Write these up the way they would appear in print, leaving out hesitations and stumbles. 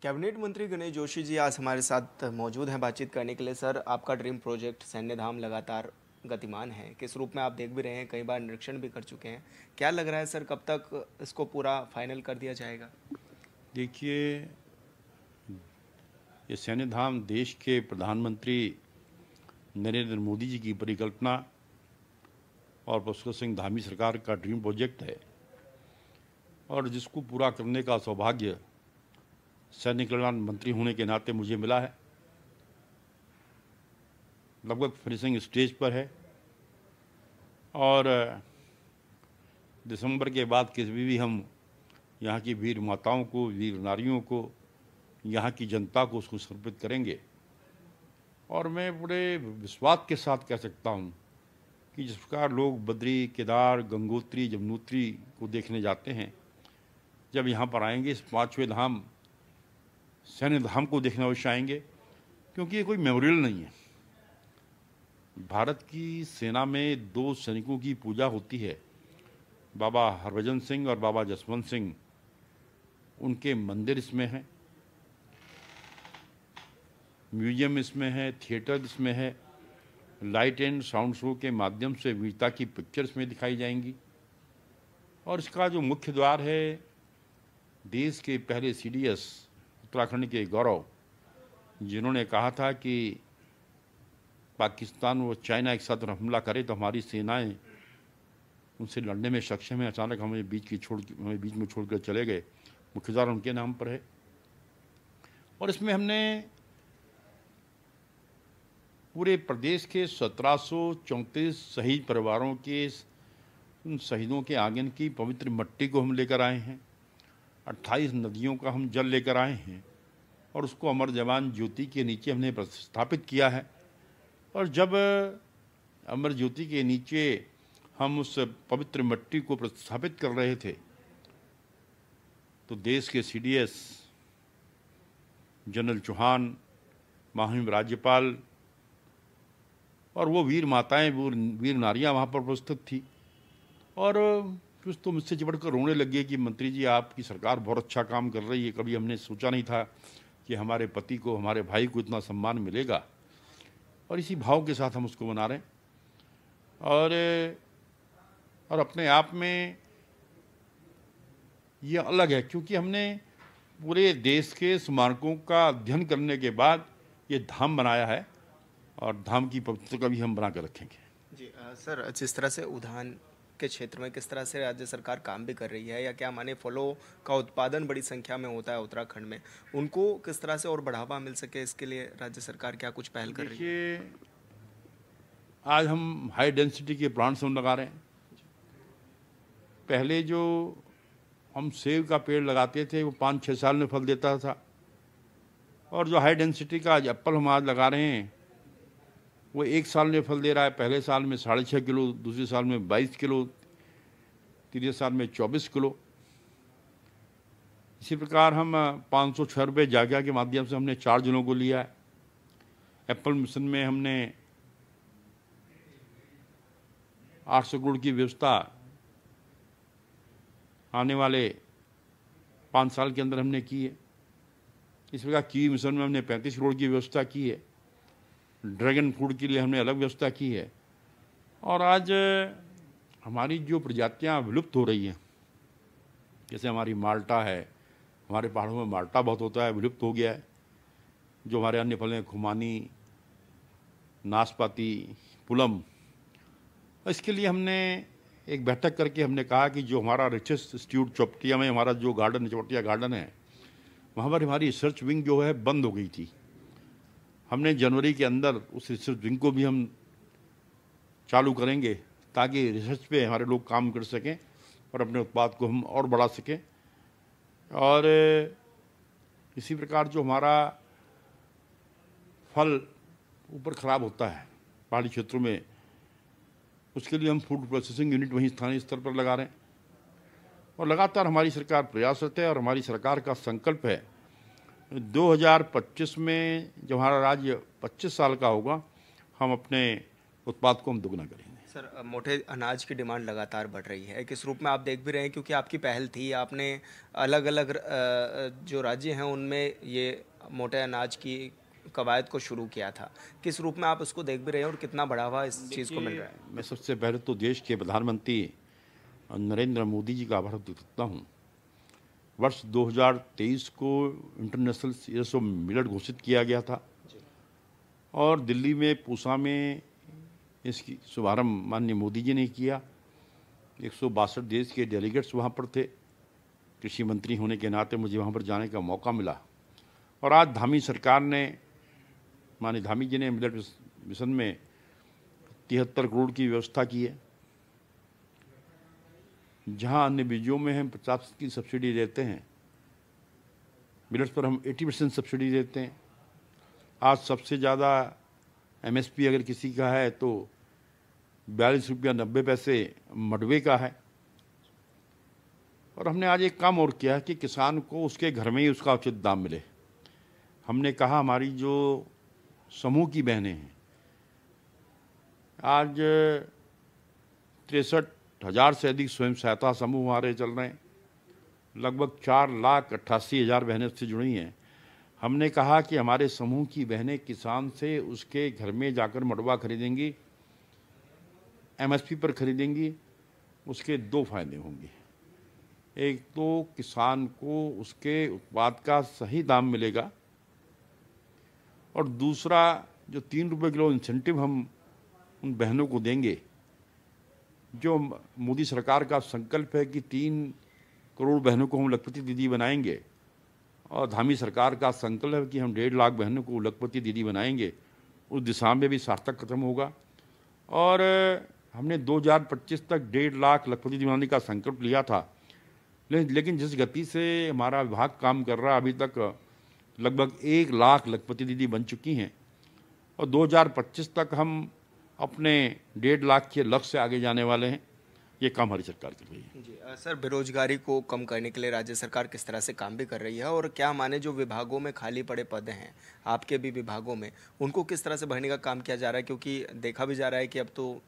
Cabinet मंत्री गणेश जोशी जी आज हमारे साथ मौजूद हैं बातचीत करने के लिए। सर, आपका ड्रीम प्रोजेक्ट सैन्य धाम लगातार गतिमान है, किस रूप में आप देख भी रहे हैं, कई बार निरीक्षण भी कर चुके हैं। क्या लग रहा है सर, कब तक इसको पूरा फाइनल कर दिया जाएगा? देखिए, ये सैन्य धाम देश के प्रधानमंत्री नरेंद्र मोदी जी की परिकल्पना और पुष्कर सिंह धामी सरकार का ड्रीम प्रोजेक्ट है और जिसको पूरा करने का सौभाग्य सैनिक कल्याण मंत्री होने के नाते मुझे मिला है। लगभग फिनिशिंग स्टेज पर है और दिसंबर के बाद किसी भी हम यहाँ की वीर माताओं को, वीर नारियों को, यहाँ की जनता को उसको समर्पित करेंगे। और मैं बड़े विश्वास के साथ कह सकता हूँ कि जिस प्रकार लोग बद्री, केदार, गंगोत्री, यमुनोत्री को देखने जाते हैं, जब यहाँ पर आएंगे इस पांचवें धाम सैन्य धाम को देखने अवश्य आएंगे, क्योंकि ये कोई मेमोरियल नहीं है। भारत की सेना में दो सैनिकों की पूजा होती है, बाबा हरभजन सिंह और बाबा जसवंत सिंह। उनके मंदिर इसमें हैं, म्यूजियम इसमें है, थिएटर इसमें है, लाइट एंड साउंड शो के माध्यम से वीरता की पिक्चर्स में दिखाई जाएंगी। और इसका जो मुख्य द्वार है, देश के पहले सीडीएस उत्तराखंड के गौरव, जिन्होंने कहा था कि पाकिस्तान और चाइना एक साथ हमला करे तो हमारी सेनाएं उनसे लड़ने में सक्षम है, अचानक हमें बीच में छोड़कर चले गए, मुख्य द्वार उनके नाम पर है। और इसमें हमने पूरे प्रदेश के 1734 शहीद परिवारों के उन शहीदों के आंगन की पवित्र मिट्टी को हम लेकर आए हैं। 28 नदियों का हम जल लेकर आए हैं और उसको अमर जवान ज्योति के नीचे हमने प्रतिस्थापित किया है। और जब अमर ज्योति के नीचे हम उस पवित्र मिट्टी को प्रतिस्थापित कर रहे थे तो देश के सीडीएस जनरल चौहान, माननीय राज्यपाल और वो वीर माताएं, वो वीर नारियां वहाँ पर उपस्थित थी। और कुछ तो मुझसे चिपट कर रोने लगे कि मंत्री जी, आपकी सरकार बहुत अच्छा काम कर रही है, कभी हमने सोचा नहीं था कि हमारे पति को, हमारे भाई को इतना सम्मान मिलेगा। और इसी भाव के साथ हम उसको मना रहे हैं। और अपने आप में ये अलग है, क्योंकि हमने पूरे देश के स्मारकों का अध्ययन करने के बाद ये धाम बनाया है और धाम की पवित्रता भी हम बना कर रखेंगे। जी सर, जिस तरह से उद्यान के क्षेत्र में किस तरह से राज्य सरकार काम भी कर रही है, या क्या माने फलों का उत्पादन बड़ी संख्या में होता है उत्तराखंड में, उनको किस तरह से और बढ़ावा मिल सके, इसके लिए राज्य सरकार क्या कुछ पहल कर रही है? देखिए, आज हम हाई डेंसिटी के प्लांट्स हम लगा रहे हैं। पहले जो हम सेब का पेड़ लगाते थे वो 5-6 साल में फल देता था, और जो हाई डेंसिटी का आज एप्पल हम आज लगा रहे हैं वो 1 साल में फल दे रहा है। पहले साल में 6.5 किलो, दूसरे साल में 22 किलो, तीसरे साल में 24 किलो। इसी प्रकार हम 506 रुपये जागया के माध्यम से हमने 4 जिलों को लिया है। एप्पल मिशन में हमने 800 करोड़ की व्यवस्था आने वाले 5 साल के अंदर हमने की है। इस प्रकार कीवी मिशन में हमने 35 करोड़ की व्यवस्था की है। ड्रैगन फ्रूट के लिए हमने अलग व्यवस्था की है। और आज हमारी जो प्रजातियां विलुप्त हो रही हैं, जैसे हमारी माल्टा है, हमारे पहाड़ों में माल्टा बहुत होता है, विलुप्त हो गया है। जो हमारे अन्य फल हैं, खुमानी, नाशपाती, पुलम, इसके लिए हमने एक बैठक करके हमने कहा कि जो हमारा रिसर्च इंस्टीट्यूट चौपटिया में, हमारा जो गार्डन चौपटिया गार्डन है, वहाँ पर हमारी रिसर्च विंग जो है बंद हो गई थी। हमने जनवरी के अंदर उस रिसर्च विंग को भी हम चालू करेंगे ताकि रिसर्च पे हमारे लोग काम कर सकें और अपने उत्पाद को हम और बढ़ा सकें। और इसी प्रकार जो हमारा फल ऊपर ख़राब होता है पहाड़ी क्षेत्रों में, उसके लिए हम फूड प्रोसेसिंग यूनिट वहीं स्थानीय स्तर पर लगा रहे हैं। और लगातार हमारी सरकार प्रयासरत है और हमारी सरकार का संकल्प है 2025 में जब हमारा राज्य 25 साल का होगा, हम अपने उत्पाद को हम दोगुना करेंगे। सर मोटे अनाज की डिमांड लगातार बढ़ रही है, किस रूप में आप देख भी रहे हैं, क्योंकि आपकी पहल थी, आपने अलग अलग जो राज्य हैं उनमें ये मोटे अनाज की कवायद को शुरू किया था, किस रूप में आप उसको देख भी रहे हैं और कितना बढ़ावा इस चीज़ को मिल रहा देखिए, है? मैं सबसे पहले तो देश के प्रधानमंत्री नरेंद्र मोदी जी का आभार व्यक्त करता हूँ। वर्ष 2023 को इंटरनेशनल ईयर्स ऑफ मिलेट घोषित किया गया था और दिल्ली में पूसा में इसकी शुभारंभ माननीय मोदी जी ने किया। 162 देश के डेलीगेट्स वहाँ पर थे। कृषि मंत्री होने के नाते मुझे वहाँ पर जाने का मौका मिला और आज धामी सरकार ने, माननीय धामी जी ने मिलेट मिशन में 73 करोड़ की व्यवस्था की है। जहाँ अन्य बीजों में हम 50% की सब्सिडी देते हैं, मिलेट्स पर हम 80% सब्सिडी देते हैं। आज सबसे ज़्यादा एमएसपी अगर किसी का है तो 42.90 मडवे का है। और हमने आज एक काम और किया कि किसान को उसके घर में ही उसका उचित दाम मिले। हमने कहा हमारी जो समूह की बहनें हैं, आज 63,000 से अधिक स्वयं सहायता समूह हमारे चल रहे हैं, लगभग 4,88,000 बहनें उससे जुड़ी हैं। हमने कहा कि हमारे समूह की बहनें किसान से उसके घर में जाकर मडवा खरीदेंगी, एमएसपी पर खरीदेंगी। उसके दो फायदे होंगे, एक तो किसान को उसके उत्पाद का सही दाम मिलेगा और दूसरा जो 3 रुपये किलो इंसेंटिव हम उन बहनों को देंगे, जो मोदी सरकार का संकल्प है कि 3 करोड़ बहनों को हम लखपति दीदी बनाएंगे और धामी सरकार का संकल्प है कि हम 1.5 लाख बहनों को लखपति दीदी बनाएंगे, उस दिशा में भी सार्थक कदम होगा। और हमने 2025 तक 1.5 लाख लखपति दीदी बनाने का संकल्प लिया था, लेकिन जिस गति से हमारा विभाग काम कर रहा है, अभी तक लगभग 1 लाख लखपति दीदी बन चुकी हैं और 2025 तक हम अपने 1.5 लाख के लक्ष्य से आगे जाने वाले हैं। ये काम हमारी सरकार कर रही है। जी सर, बेरोजगारी को कम करने के लिए राज्य सरकार किस तरह से काम भी कर रही है और क्या माने जो विभागों में खाली पड़े पद हैं, आपके भी विभागों में, उनको किस तरह से भरने का काम किया जा रहा है, क्योंकि देखा भी जा रहा है कि अब तो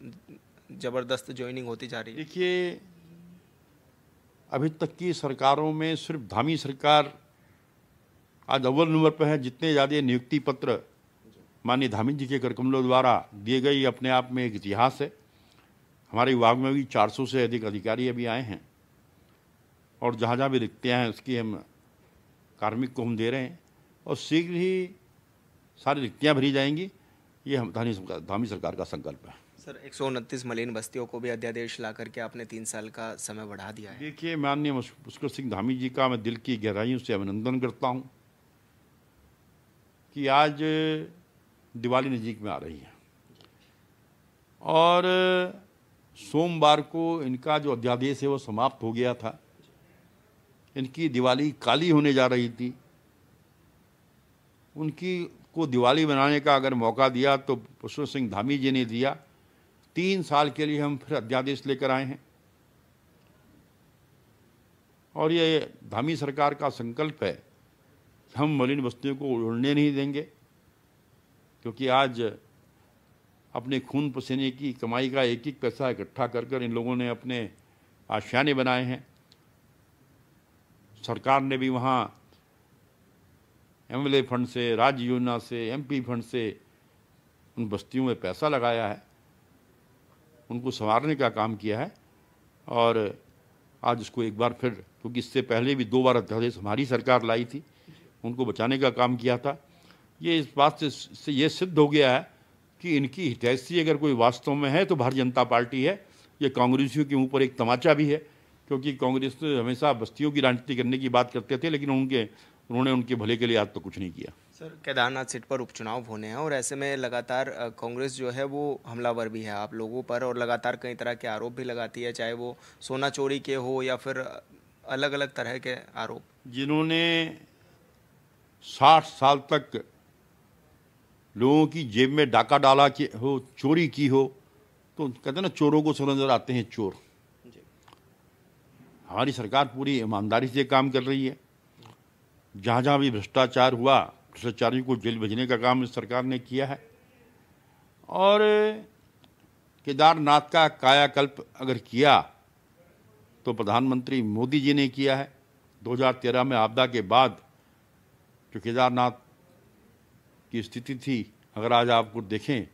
ज़बरदस्त ज्वाइनिंग होती जा रही है। देखिए, अभी तक की सरकारों में सिर्फ धामी सरकार आज अव्वल नंबर पर है। जितने ज़्यादा नियुक्ति पत्र माननीय धामी जी के करकमलों द्वारा दिए गए, अपने आप में एक इतिहास है। हमारे विभाग में भी 400 से अधिक अधिकारी अभी आए हैं और जहाँ जहाँ भी रिक्तियाँ हैं उसकी हम कार्मिक को हम दे रहे हैं और शीघ्र ही सारी रिक्तियाँ भरी जाएंगी। ये हम धामी सरकार का संकल्प है। सर 129 मलिन बस्तियों को भी अध्यादेश ला करके आपने 3 साल का समय बढ़ा दिया है। देखिए, माननीय पुष्कर सिंह धामी जी का मैं दिल की गहराइयों से अभिनंदन करता हूँ कि आज दिवाली नज़दीक में आ रही है और सोमवार को इनका जो अध्यादेश है वो समाप्त हो गया था। इनकी दिवाली काली होने जा रही थी। उनकी को दिवाली बनाने का अगर मौका दिया तो पुष्कर सिंह धामी जी ने दिया। 3 साल के लिए हम फिर अध्यादेश लेकर आए हैं और ये धामी सरकार का संकल्प है कि हम मलिन बस्तियों को उड़ने नहीं देंगे, क्योंकि आज अपने खून पसीने की कमाई का एक एक पैसा इकट्ठा कर कर इन लोगों ने अपने आशियाने बनाए हैं। सरकार ने भी वहाँ एमएलए फंड से, राज्य योजना से, एमपी फंड से उन बस्तियों में पैसा लगाया है, उनको संवारने का काम किया है और आज उसको एक बार फिर, क्योंकि इससे पहले भी 2 बार अध्यादेश हमारी सरकार लाई थी, उनको बचाने का काम किया था। ये इस बात से ये सिद्ध हो गया है कि इनकी हितैषी अगर कोई वास्तव में है तो भारतीय जनता पार्टी है। ये कांग्रेसियों के ऊपर एक तमाचा भी है, क्योंकि कांग्रेस हमेशा बस्तियों की राजनीति करने की बात करते थे, लेकिन उन्होंने उनके भले के लिए आज तो कुछ नहीं किया। सर केदारनाथ सीट पर उपचुनाव होने हैं और ऐसे में लगातार कांग्रेस जो है वो हमलावर भी है आप लोगों पर और लगातार कई तरह के आरोप भी लगाती है, चाहे वो सोना चोरी के हो या फिर अलग अलग तरह के आरोप। जिन्होंने 60 साल तक लोगों की जेब में डाका डाला कि हो, चोरी की हो, तो कहते हैं ना, चोरों को सब नजर आते हैं चोर। हमारी सरकार पूरी ईमानदारी से काम कर रही है। जहाँ जहाँ भी भ्रष्टाचार हुआ, भ्रष्टाचारियों को जेल भेजने का काम इस सरकार ने किया है और केदारनाथ का कायाकल्प अगर किया तो प्रधानमंत्री मोदी जी ने किया है। 2013 में आपदा के बाद जो केदारनाथ की स्थिति थी, अगर आज आपको देखें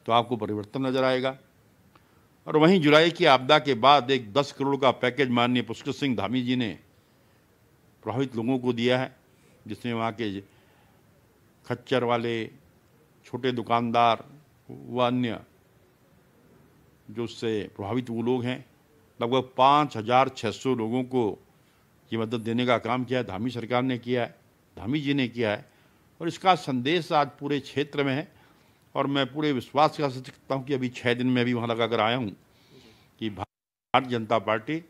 तो आपको परिवर्तन नजर आएगा। और वहीं जुलाई की आपदा के बाद एक 10 करोड़ का पैकेज माननीय पुष्कर सिंह धामी जी ने प्रभावित लोगों को दिया है, जिसमें वहाँ के खच्चर वाले, छोटे दुकानदार व अन्य जो उससे प्रभावित वो लोग हैं, लगभग 5,600 लोगों को ये मदद देने का काम किया है। धामी सरकार ने किया है, धामी जी ने किया है, और इसका संदेश आज पूरे क्षेत्र में है। और मैं पूरे विश्वास के साथ सकता हूँ कि अभी 6 दिन में अभी वहाँ लगा कर आया हूँ कि भारतीय जनता पार्टी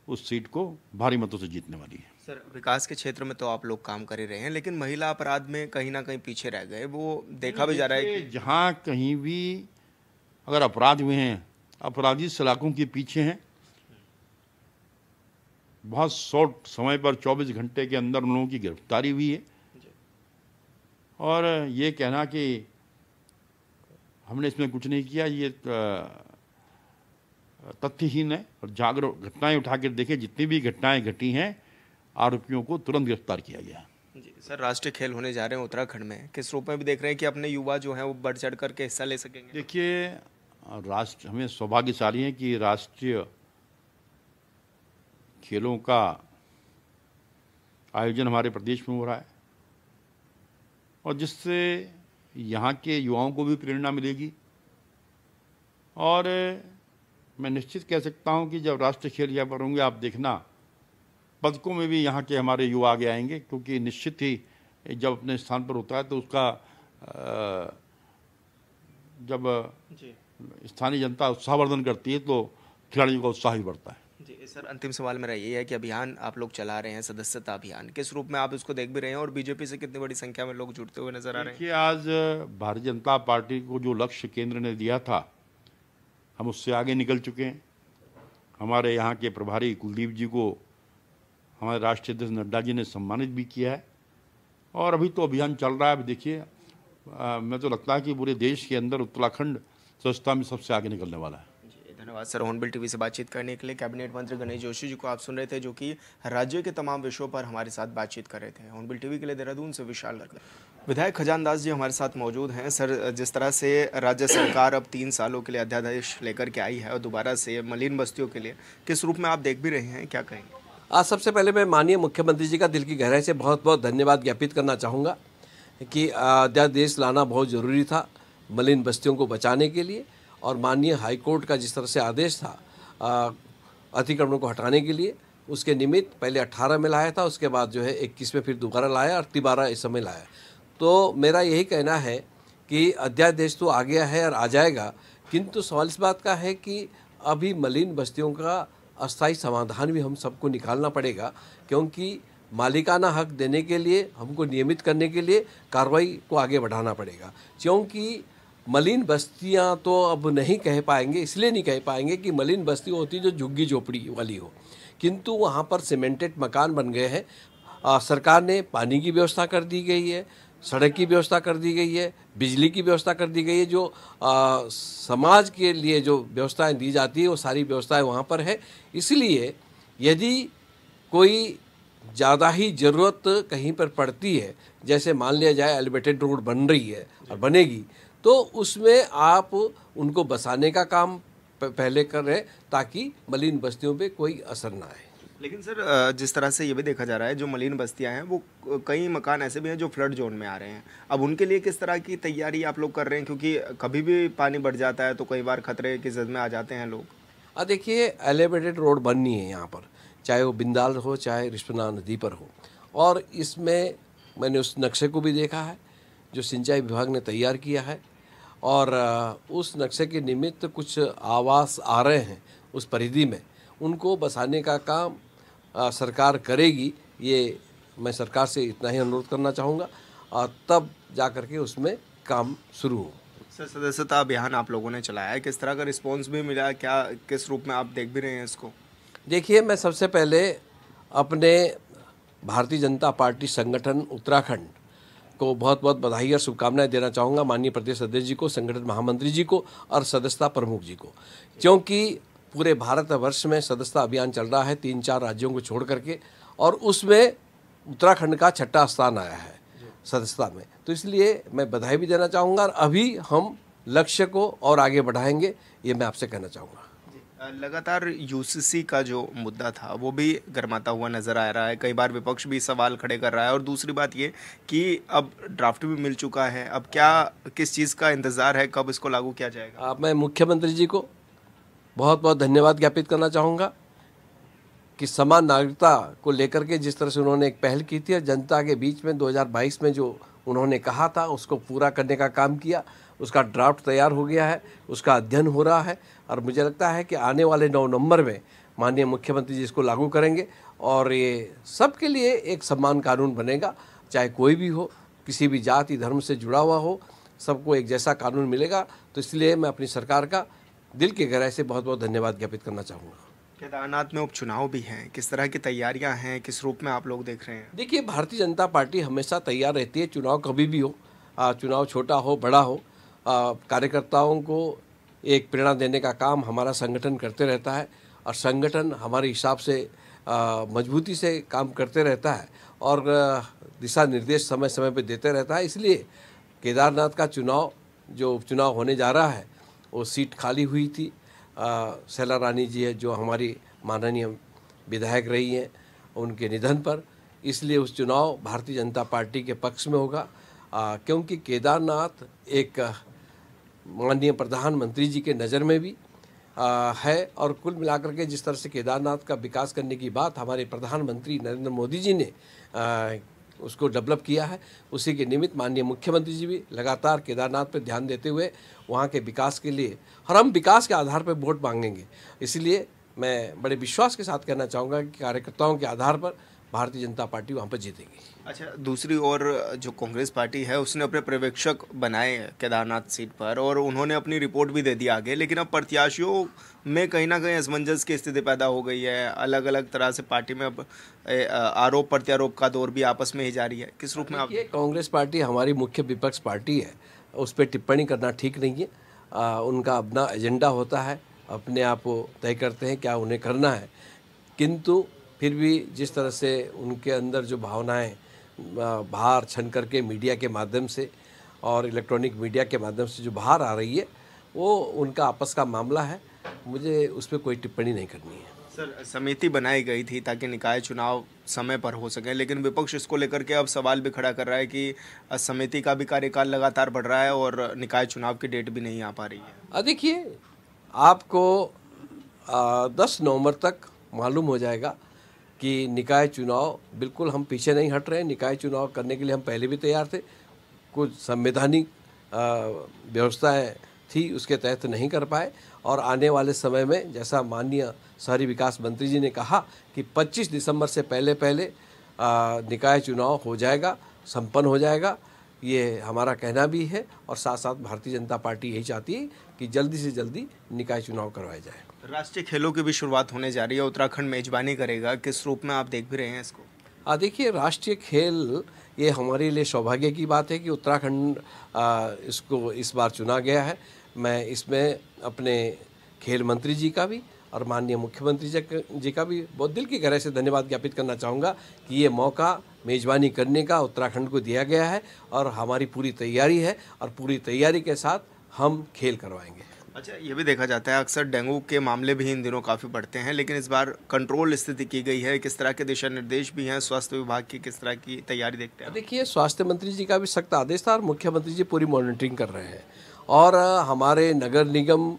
उस सीट को भारी मतों से जीतने वाली है। सर, विकास के क्षेत्र में तो आप लोग काम कर ही रहे हैं, लेकिन महिला अपराध में कहीं ना कहीं पीछे रह गए। वो देखा भी जा रहा है कि जहाँ कहीं भी अगर अपराध हुए हैं, अपराधी सलाखों के पीछे हैं। बहुत शॉर्ट समय पर 24 घंटे के अंदर उन लोगों की गिरफ्तारी हुई है। और ये कहना कि हमने इसमें कुछ नहीं किया, ये तथ्यहीन है। और जागरूक घटनाएं उठा कर देखें, जितनी भी घटनाएं घटी हैं, आरोपियों को तुरंत गिरफ्तार किया गया। जी सर, राष्ट्रीय खेल होने जा रहे हैं उत्तराखंड में, किस रूप में भी देख रहे हैं कि अपने युवा जो हैं वो बढ़ चढ़ करके हिस्सा ले सकेंगे? देखिए, राष्ट्र हमें सौभाग्यशाली है कि राष्ट्रीय खेलों का आयोजन हमारे प्रदेश में हो रहा है, और जिससे यहाँ के युवाओं को भी प्रेरणा मिलेगी। और मैं निश्चित कह सकता हूँ कि जब राष्ट्रीय खेल यहाँ पर होंगे, आप देखना पदकों में भी यहाँ के हमारे युवा आगे आएंगे, क्योंकि निश्चित ही जब अपने स्थान पर होता है तो उसका जब स्थानीय जनता उत्साहवर्धन करती है तो खिलाड़ियों का उत्साह भी बढ़ता है। जी सर, अंतिम सवाल मेरा ये है कि अभियान आप लोग चला रहे हैं, सदस्यता अभियान, किस रूप में आप इसको देख भी रहे हैं, और बीजेपी से कितनी बड़ी संख्या में लोग जुड़ते हुए नजर आ रहे हैं? देखिए, आज भारतीय जनता पार्टी को जो लक्ष्य केंद्र ने दिया था, हम उससे आगे निकल चुके हैं। हमारे यहाँ के प्रभारी कुलदीप जी को हमारे राष्ट्रीय अध्यक्ष नड्डा जी ने सम्मानित भी किया है, और अभी तो अभियान चल रहा है। अभी देखिए, मैं तो लगता है कि पूरे देश के अंदर उत्तराखंड स्वच्छता में सबसे आगे निकलने वाला है। धन्यवाद सर। हॉर्नबिल टीवी से बातचीत करने के लिए कैबिनेट मंत्री गणेश जोशी जी को आप सुन रहे थे, जो कि राज्य के तमाम विषयों पर हमारे साथ बातचीत कर रहे थे। हॉर्नबिल टीवी के लिए देहरादून से विशाल गर्ग। विधायक खजानदास जी हमारे साथ मौजूद हैं। सर, जिस तरह से राज्य सरकार अब 3 सालों के लिए अध्यादेश लेकर के आई है और दोबारा से मलिन बस्तियों के लिए, किस रूप में आप देख भी रहे हैं, क्या कहेंगे? आज सबसे पहले मैं माननीय मुख्यमंत्री जी का दिल की गहराई से बहुत बहुत धन्यवाद ज्ञापित करना चाहूँगा कि अध्यादेश लाना बहुत ज़रूरी था मलिन बस्तियों को बचाने के लिए। और माननीय हाईकोर्ट का जिस तरह से आदेश था अतिक्रमणों को हटाने के लिए, उसके निमित्त पहले 18 में लाया था, उसके बाद जो है 21 में फिर दोबारा लाया और तिबारा इस समय लाया। तो मेरा यही कहना है कि अध्यादेश तो आ गया है और आ जाएगा, किंतु सवाल इस बात का है कि अभी मलिन बस्तियों का अस्थायी समाधान भी हम सबको निकालना पड़ेगा, क्योंकि मालिकाना हक देने के लिए हमको नियमित करने के लिए कार्रवाई को आगे बढ़ाना पड़ेगा। क्योंकि मलिन बस्तियां तो अब नहीं कह पाएंगे, इसलिए नहीं कह पाएंगे कि मलिन बस्ती होती जो झुग्गी झोपड़ी वाली हो, किंतु वहाँ पर सीमेंटेड मकान बन गए हैं। सरकार ने पानी की व्यवस्था कर दी गई है, सड़क की व्यवस्था कर दी गई है, बिजली की व्यवस्था कर दी गई है। जो समाज के लिए जो व्यवस्थाएं दी जाती है वो सारी व्यवस्थाएं वहाँ पर है। इसलिए यदि कोई ज़्यादा ही ज़रूरत कहीं पर पड़ती है, जैसे मान लिया जाए एलिवेटेड रोड बन रही है और बनेगी, तो उसमें आप उनको बसाने का काम पहले कर रहे, ताकि मलिन बस्तियों पे कोई असर ना आए। लेकिन सर, जिस तरह से ये भी देखा जा रहा है, जो मलिन बस्तियां हैं वो कई मकान ऐसे भी हैं जो फ्लड जोन में आ रहे हैं। अब उनके लिए किस तरह की तैयारी आप लोग कर रहे हैं, क्योंकि कभी भी पानी बढ़ जाता है तो कई बार खतरे की जद में आ जाते हैं लोग? देखिए, एलिवेटेड रोड बननी है यहाँ पर, चाहे वो बिंदाल हो चाहे रिस्पना नदी पर हो। और इसमें मैंने उस नक्शे को भी देखा है जो सिंचाई विभाग ने तैयार किया है, और उस नक्शे के निमित्त कुछ आवास आ रहे हैं उस परिधि में, उनको बसाने का काम सरकार करेगी। ये मैं सरकार से इतना ही अनुरोध करना चाहूँगा, और तब जा कर के उसमें काम शुरू हो। सर, सदस्यता अभियान आप लोगों ने चलाया है, किस तरह का रिस्पॉन्स भी मिला, क्या किस रूप में आप देख भी रहे हैं इसको? देखिए, मैं सबसे पहले अपने भारतीय जनता पार्टी संगठन उत्तराखंड को बहुत बहुत बधाई और शुभकामनाएं देना चाहूँगा माननीय प्रदेश अध्यक्ष जी को, संगठन महामंत्री जी को और सदस्यता प्रमुख जी को, क्योंकि पूरे भारतवर्ष में सदस्यता अभियान चल रहा है 3-4 राज्यों को छोड़ करके, और उसमें उत्तराखंड का 6ठा स्थान आया है सदस्यता में। तो इसलिए मैं बधाई भी देना चाहूँगा और अभी हम लक्ष्य को और आगे बढ़ाएंगे, ये मैं आपसे कहना चाहूँगा। लगातार यूसीसी का जो मुद्दा था वो भी गर्माता हुआ नजर आ रहा है, कई बार विपक्ष भी सवाल खड़े कर रहा है, और दूसरी बात ये कि अब ड्राफ्ट भी मिल चुका है, अब क्या किस चीज़ का इंतज़ार है, कब इसको लागू किया जाएगा? मैं मुख्यमंत्री जी को बहुत बहुत धन्यवाद ज्ञापित करना चाहूँगा कि समान नागरिकता को लेकर के जिस तरह से उन्होंने एक पहल की थी और जनता के बीच में 2022 में जो उन्होंने कहा था उसको पूरा करने का काम किया। उसका ड्राफ्ट तैयार हो गया है, उसका अध्ययन हो रहा है, और मुझे लगता है कि आने वाले 9 नवंबर में माननीय मुख्यमंत्री जी इसको लागू करेंगे और ये सबके लिए एक समान कानून बनेगा, चाहे कोई भी हो, किसी भी जाति धर्म से जुड़ा हुआ हो, सबको एक जैसा कानून मिलेगा। तो इसलिए मैं अपनी सरकार का दिल की गहराई से बहुत बहुत धन्यवाद ज्ञापित करना चाहूँगा। केदारनाथ में उपचुनाव भी हैं, किस तरह की तैयारियां हैं, किस रूप में आप लोग देख रहे हैं? देखिए, भारतीय जनता पार्टी हमेशा तैयार रहती है, चुनाव कभी भी हो, चुनाव छोटा हो बड़ा हो, कार्यकर्ताओं को एक प्रेरणा देने का काम हमारा संगठन करते रहता है, और संगठन हमारे हिसाब से मजबूती से काम करते रहता है और दिशा निर्देश समय समय पर देते रहता है। इसलिए केदारनाथ का चुनाव, जो उपचुनाव होने जा रहा है, वो सीट खाली हुई थी। शैला रानी जी है जो हमारी माननीय विधायक रही हैं, उनके निधन पर, इसलिए उस चुनाव भारतीय जनता पार्टी के पक्ष में होगा, क्योंकि केदारनाथ एक माननीय प्रधानमंत्री जी के नज़र में भी है, और कुल मिलाकर के जिस तरह से केदारनाथ का विकास करने की बात हमारे प्रधानमंत्री नरेंद्र मोदी जी ने उसको डेवलप किया है, उसी के निमित्त माननीय मुख्यमंत्री जी भी लगातार केदारनाथ पर ध्यान देते हुए वहाँ के विकास के लिए, और हम विकास के आधार पर वोट मांगेंगे। इसलिए मैं बड़े विश्वास के साथ कहना चाहूँगा कि कार्यकर्ताओं के आधार पर भारतीय जनता पार्टी वहाँ पर जीतेगी। अच्छा, दूसरी ओर जो कांग्रेस पार्टी है उसने अपने पर्यवेक्षक बनाए केदारनाथ सीट पर और उन्होंने अपनी रिपोर्ट भी दे दी आगे, लेकिन अब प्रत्याशियों में कहीं ना कहीं असमंजस की स्थिति पैदा हो गई है। अलग अलग तरह से पार्टी में अब आरोप प्रत्यारोप का दौर भी आपस में ही जारी है। किस रूप में आप? कांग्रेस पार्टी हमारी मुख्य विपक्ष पार्टी है, उस पर टिप्पणी करना ठीक नहीं है। उनका अपना एजेंडा होता है, अपने आप वो तय करते हैं क्या उन्हें करना है, किंतु फिर भी जिस तरह से उनके अंदर जो भावनाएं बाहर छन करके मीडिया के माध्यम से और इलेक्ट्रॉनिक मीडिया के माध्यम से जो बाहर आ रही है, वो उनका आपस का मामला है, मुझे उस पर कोई टिप्पणी नहीं करनी है। सर, समिति बनाई गई थी ताकि निकाय चुनाव समय पर हो सके, लेकिन विपक्ष इसको लेकर के अब सवाल भी खड़ा कर रहा है कि समिति का भी कार्यकाल लगातार बढ़ रहा है और निकाय चुनाव की डेट भी नहीं आ पा रही है। देखिए, आपको 10 नवंबर तक मालूम हो जाएगा कि निकाय चुनाव, बिल्कुल हम पीछे नहीं हट रहे हैं। निकाय चुनाव करने के लिए हम पहले भी तैयार थे, कुछ संवैधानिक व्यवस्थाएं थी उसके तहत नहीं कर पाए, और आने वाले समय में जैसा माननीय शहरी विकास मंत्री जी ने कहा कि 25 दिसंबर से पहले पहले निकाय चुनाव हो जाएगा, संपन्न हो जाएगा, ये हमारा कहना भी है, और साथ साथ भारतीय जनता पार्टी यही चाहती है कि जल्दी से जल्दी निकाय चुनाव करवाया जाए। राष्ट्रीय खेलों की भी शुरुआत होने जा रही है, उत्तराखंड मेजबानी करेगा, किस रूप में आप देख भी रहे हैं इसको? देखिए, राष्ट्रीय खेल ये हमारे लिए सौभाग्य की बात है कि उत्तराखंड इसको इस बार चुना गया है। मैं इसमें अपने खेल मंत्री जी का भी और माननीय मुख्यमंत्री जी का भी बहुत दिल की गहराई से धन्यवाद ज्ञापित करना चाहूँगा कि ये मौका मेज़बानी करने का उत्तराखंड को दिया गया है, और हमारी पूरी तैयारी है, और पूरी तैयारी के साथ हम खेल करवाएंगे। अच्छा, ये भी देखा जाता है अक्सर डेंगू के मामले भी इन दिनों काफ़ी बढ़ते हैं, लेकिन इस बार कंट्रोल स्थिति की गई है। किस तरह के दिशा निर्देश भी हैं स्वास्थ्य विभाग की, किस तरह की तैयारी देखते हैं? देखिए, स्वास्थ्य मंत्री जी का भी सख्त आदेश था और मुख्यमंत्री जी पूरी मॉनिटरिंग कर रहे हैं, और हमारे नगर निगम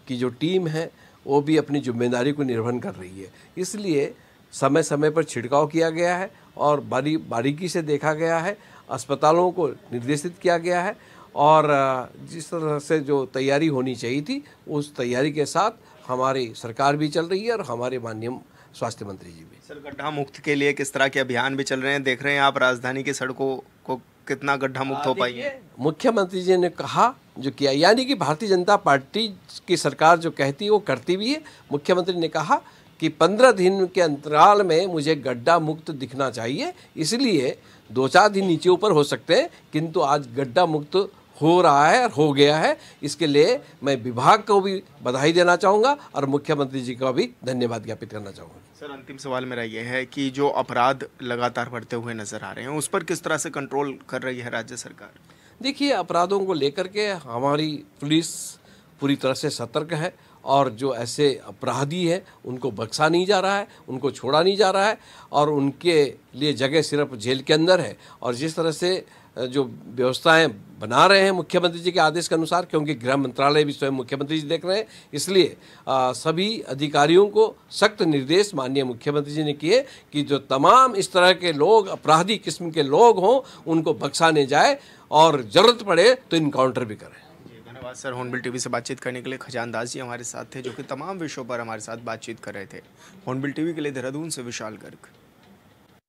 की जो टीम है वो भी अपनी जिम्मेदारी को निर्वहन कर रही है। इसलिए समय समय पर छिड़काव किया गया है और बारीकी से देखा गया है, अस्पतालों को निर्देशित किया गया है, और जिस तरह से जो तैयारी होनी चाहिए थी उस तैयारी के साथ हमारी सरकार भी चल रही है और हमारे माननीय स्वास्थ्य मंत्री जी भी। सर, गड्ढा मुक्त के लिए किस तरह के अभियान भी चल रहे हैं? देख रहे हैं आप राजधानी की सड़कों को कितना गड्ढा मुक्त हो पाई है। मुख्यमंत्री जी ने कहा जो किया, यानी कि भारतीय जनता पार्टी की सरकार जो कहती है वो करती भी है। मुख्यमंत्री ने कहा कि 15 दिन के अंतराल में मुझे गड्ढा मुक्त दिखना चाहिए, इसलिए 2-4 दिन नीचे ऊपर हो सकते हैं, किंतु आज गड्ढा मुक्त हो रहा है और हो गया है। इसके लिए मैं विभाग को भी बधाई देना चाहूँगा और मुख्यमंत्री जी का भी धन्यवाद ज्ञापित करना चाहूँगा। सर, अंतिम सवाल मेरा ये है कि जो अपराध लगातार बढ़ते हुए नजर आ रहे हैं, उस पर किस तरह से कंट्रोल कर रही है राज्य सरकार? देखिए, अपराधों को लेकर के हमारी पुलिस पूरी तरह से सतर्क है और जो ऐसे अपराधी हैं उनको बख्शा नहीं जा रहा है, उनको छोड़ा नहीं जा रहा है और उनके लिए जगह सिर्फ जेल के अंदर है। और जिस तरह से जो व्यवस्थाएं बना रहे हैं मुख्यमंत्री जी के आदेश के अनुसार, क्योंकि गृह मंत्रालय भी स्वयं मुख्यमंत्री जी देख रहे हैं, इसलिए सभी अधिकारियों को सख्त निर्देश माननीय मुख्यमंत्री जी ने किए कि जो तमाम इस तरह के लोग, अपराधी किस्म के लोग हों, उनको बख्शाने जाए और ज़रूरत पड़े तो इनकाउंटर भी करें। धन्यवाद सर। हॉर्नबिल टीवी से बातचीत करने के लिए खजानदास जी हमारे साथ थे, जो कि तमाम विषयों पर हमारे साथ बातचीत कर रहे थे। हॉर्नबिल टीवी के लिए देहरादून से विशाल गर्ग।